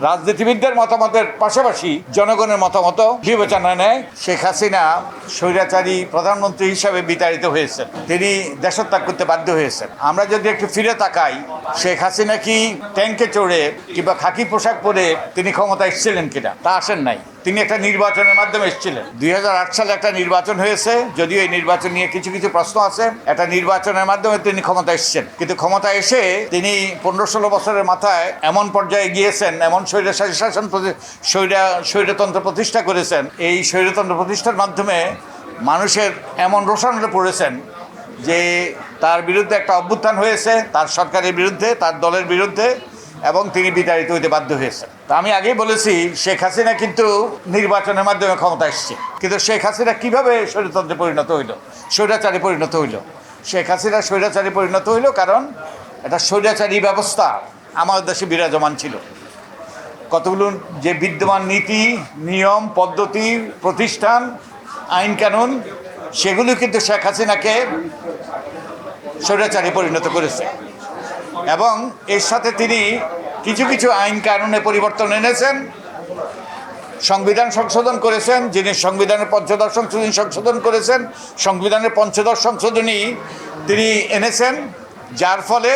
রাজনীতিবিদদের মতামতের পাশাপাশি জনগণের মতামত বিবেচনায় নেয়। শেখ হাসিনা স্বৈরাচারী প্রধানমন্ত্রী হিসাবে বিতাড়িত হয়েছেন, তিনি দেশত্যাগ করতে বাধ্য হয়েছেন। আমরা যদি একটু ফিরে তাকাই, শেখ হাসিনা কি ট্যাঙ্কে চড়ে কিংবা খাকি পোশাক পরে তিনি ক্ষমতা এসেছিলেন কিনা? তা আসেন নাই। তিনি একটা নির্বাচনের মাধ্যমে এসেছিলেন। 2008 সালে একটা নির্বাচন হয়েছে, যদিও এই নির্বাচন নিয়ে কিছু কিছু প্রশ্ন আছে। একটা নির্বাচনের মাধ্যমে তিনি ক্ষমতা এসেছেন, কিন্তু ক্ষমতা এসে তিনি 15-16 বছরের মাথায় এমন পর্যায়ে গিয়েছেন, এমন স্বৈরতন্ত্র প্রতিষ্ঠা করেছেন। এই স্বৈরতন্ত্র প্রতিষ্ঠার মাধ্যমে মানুষের এমন রোষানলে পড়েছেন যে তার বিরুদ্ধে একটা অভ্যুত্থান হয়েছে, তার সরকারের বিরুদ্ধে, তার দলের বিরুদ্ধে, এবং তিনি বিতাড়িত হইতে বাধ্য হয়েছেন। তা আমি আগেই বলেছি, শেখ হাসিনা কিন্তু নির্বাচনের মাধ্যমে ক্ষমতা এসছে, কিন্তু শেখ হাসিনা কীভাবে স্বৈরতন্ত্রে পরিণত হইল, স্বৈরাচারী পরিণত হইল? শেখ হাসিনা স্বৈরাচারী পরিণত হইল কারণ একটা স্বৈরাচারী ব্যবস্থা আমাদের দেশে বিরাজমান ছিল। কতগুলো যে বিদ্যমান নীতি, নিয়ম, পদ্ধতি, প্রতিষ্ঠান, আইন কানুন, সেগুলো কিন্তু শেখ হাসিনাকে স্বৈরাচারী পরিণত করেছে। এবং এর সাথে তিনি কিছু কিছু আইন কানুনে পরিবর্তন এনেছেন, সংবিধান সংশোধন করেছেন। যিনি সংবিধানের পঞ্চদশ সংশোধনী সংশোধন করেছেন, সংবিধানের পঞ্চদশ সংশোধনী তিনি এনেছেন, যার ফলে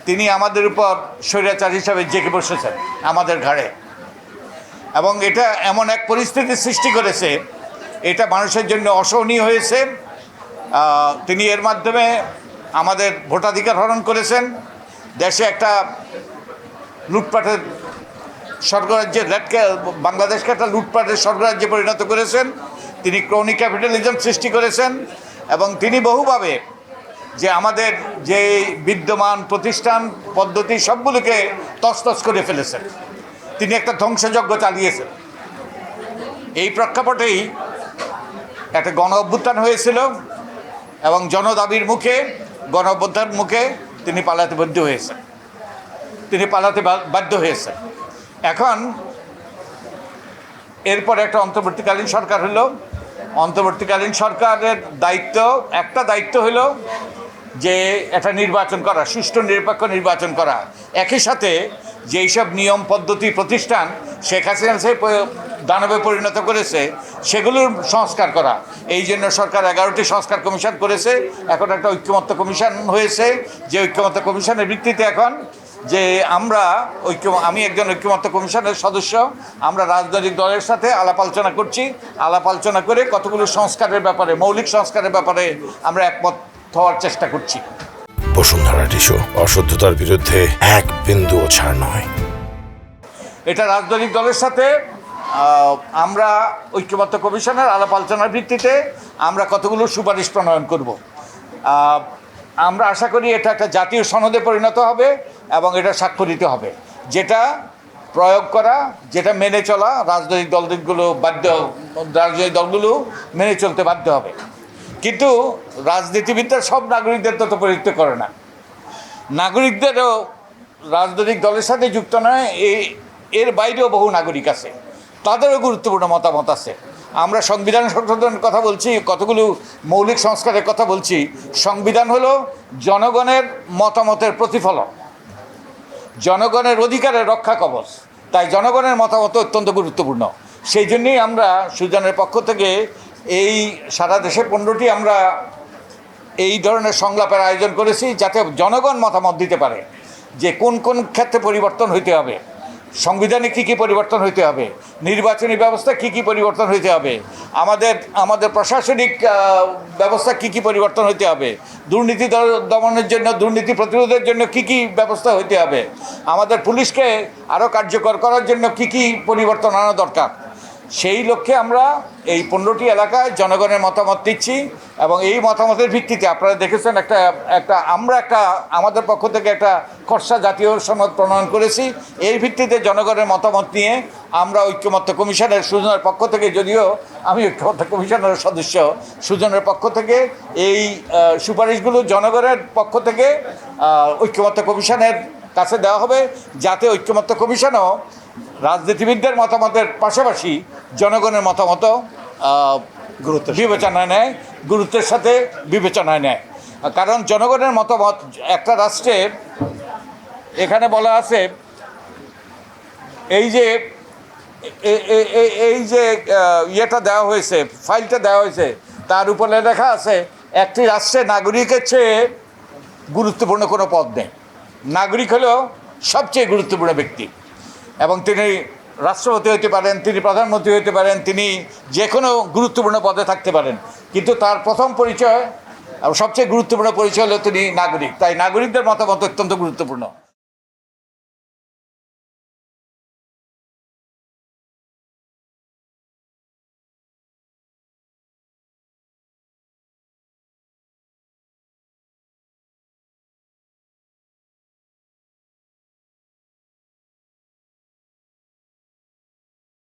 তিনি আমাদের উপর স্বৈরাচার হিসাবে জেঁকে বসেছেন আমাদের ঘাড়ে। এবং এটা এমন এক পরিস্থিতির সৃষ্টি করেছে, এটা মানুষের জন্য অসহনীয় হয়েছে। তিনি এর মাধ্যমে আমাদের ভোটাধিকার হরণ করেছেন। দেশে একটা লুটপাটের স্বর্গরাজ্যে, বাংলাদেশকে একটা লুটপাটের স্বর্গরাজ্যে পরিণত করেছেন। তিনি ক্রনি ক্যাপিটালিজম সৃষ্টি করেছেন এবং তিনি বহুভাবে যে আমাদের যে বিদ্যমান প্রতিষ্ঠান, পদ্ধতি, সবগুলোকে তছনছ করে ফেলেছেন। তিনি একটা ধ্বংসযজ্ঞ চালিয়েছেন। এই প্রেক্ষাপটেই একটা গণ অভ্যুত্থান হয়েছিল এবং জনদাবির মুখে, গণ অভ্যুত্থানের মুখে তিনি পালাতে বাধ্য হয়েছেন। এখন এরপর একটা অন্তর্বর্তীকালীন সরকার হলো। অন্তর্বর্তীকালীন সরকারের দায়িত্ব হলো যে একটা নির্বাচন করা, সুষ্ঠু নিরপেক্ষ নির্বাচন করা। একই সাথে যেই সব নিয়ম, পদ্ধতি, প্রতিষ্ঠান শেখ হাসিনা দানবে পরিণত করেছে, সেগুলোর সংস্কার করা। এই জন্য সরকার 11টি সংস্কার কমিশন করেছে। এখন একটা ঐক্যমত্য কমিশন হয়েছে, যে ঐক্যমত্য কমিশনের ভিত্তিতে এখন যে আমি একজন ঐক্যমত্য কমিশনের সদস্য, আমরা রাজনৈতিক দলের সাথে আলাপ আলোচনা করছি। আলাপ আলোচনা করে কতগুলো সংস্কারের ব্যাপারে, মৌলিক সংস্কারের ব্যাপারে আমরা একমত হওয়ার চেষ্টা করছি। বসুন্ধরা টিস্যু, অশুদ্ধতার বিরুদ্ধে এক বিন্দুও ছাড় নয়। এটা রাজনৈতিক দলের সাথে আমরা ঐক্যমত্য কমিশনের আলাপ আলোচনার ভিত্তিতে আমরা কতগুলো সুপারিশ প্রণয়ন করব। আমরা আশা করি এটা একটা জাতীয় সনদে পরিণত হবে এবং এটা স্বাক্ষরিত হবে, যেটা প্রয়োগ করা, যেটা মেনে চলা রাজনৈতিক দলগুলো মেনে চলতে বাধ্য হবে। কিন্তু রাজনীতিবিদরা সব নাগরিকদের তো পরিচিত করে না। নাগরিকদেরও রাজনৈতিক দলের সাথে যুক্ত নয়, এর বাইরেও বহু নাগরিক আছে, তাদেরও গুরুত্বপূর্ণ মতামত আছে। আমরা সংবিধান সংশোধনের কথা বলছি, কতগুলো মৌলিক সংস্কারের কথা বলছি। সংবিধান হলো জনগণের মতামতের প্রতিফলন, জনগণের অধিকারের রক্ষা কবচ। তাই জনগণের মতামত অত্যন্ত গুরুত্বপূর্ণ। সেই জন্যই আমরা সুজনের পক্ষ থেকে এই সারা দেশে 15টি আমরা এই ধরনের সংলাপের আয়োজন করেছি, যাতে জনগণ মতামত দিতে পারে যে কোন কোন ক্ষেত্রে পরিবর্তন হইতে হবে, সংবিধানে কী কী পরিবর্তন হইতে হবে, নির্বাচনী ব্যবস্থা কী কী পরিবর্তন হইতে হবে, আমাদের প্রশাসনিক ব্যবস্থা কী কী পরিবর্তন হইতে হবে, দুর্নীতি দমনের জন্য, দুর্নীতি প্রতিরোধের জন্য কী কী ব্যবস্থা হইতে হবে, আমাদের পুলিশকে আরও কার্যকর করার জন্য কী কী পরিবর্তন আনা দরকার। সেই লক্ষ্যে আমরা এই 15টি এলাকায় জনগণের মতামত দিচ্ছি এবং এই মতামতের ভিত্তিতে আপনারা দেখেছেন আমরা আমাদের পক্ষ থেকে একটা খসড়া জাতীয় সনদ প্রণয়ন করেছি। এর ভিত্তিতে জনগণের মতামত নিয়ে আমরা ঐক্যমত্য কমিশনের সুজনের পক্ষ থেকে, যদিও আমি ঐক্যমত্য কমিশনের সদস্য, সুজনের পক্ষ থেকে এই সুপারিশগুলো জনগণের পক্ষ থেকে ঐক্যমত্য কমিশনের কাছে দেওয়া হবে, যাতে ঐক্যমত্য কমিশনও রাজনীতিবিদদের মতামতের পাশাপাশি জনগণের মতামত বিবেচনায় নেয়, গুরুত্বের সাথে বিবেচনায় নেয়। কারণ জনগণের মতামত একটা রাষ্ট্রের, এখানে বলা আছে এই যে এই যে ইয়েটা দেওয়া হয়েছে, ফাইলটা দেওয়া হয়েছে, তার উপরে লেখা আছে একটি রাষ্ট্রে নাগরিকের চেয়ে গুরুত্বপূর্ণ কোনো পদ নেই। নাগরিক হলো সবচেয়ে গুরুত্বপূর্ণ ব্যক্তি, এবং তিনি রাষ্ট্রপতি হতে পারেন, তিনি প্রধানমন্ত্রী হতে পারেন, তিনি যে কোনো গুরুত্বপূর্ণ পদে থাকতে পারেন, কিন্তু তার প্রথম পরিচয়, সবচেয়ে গুরুত্বপূর্ণ পরিচয় হলো তিনি নাগরিক। তাই নাগরিকদের মতামত অত্যন্ত গুরুত্বপূর্ণ।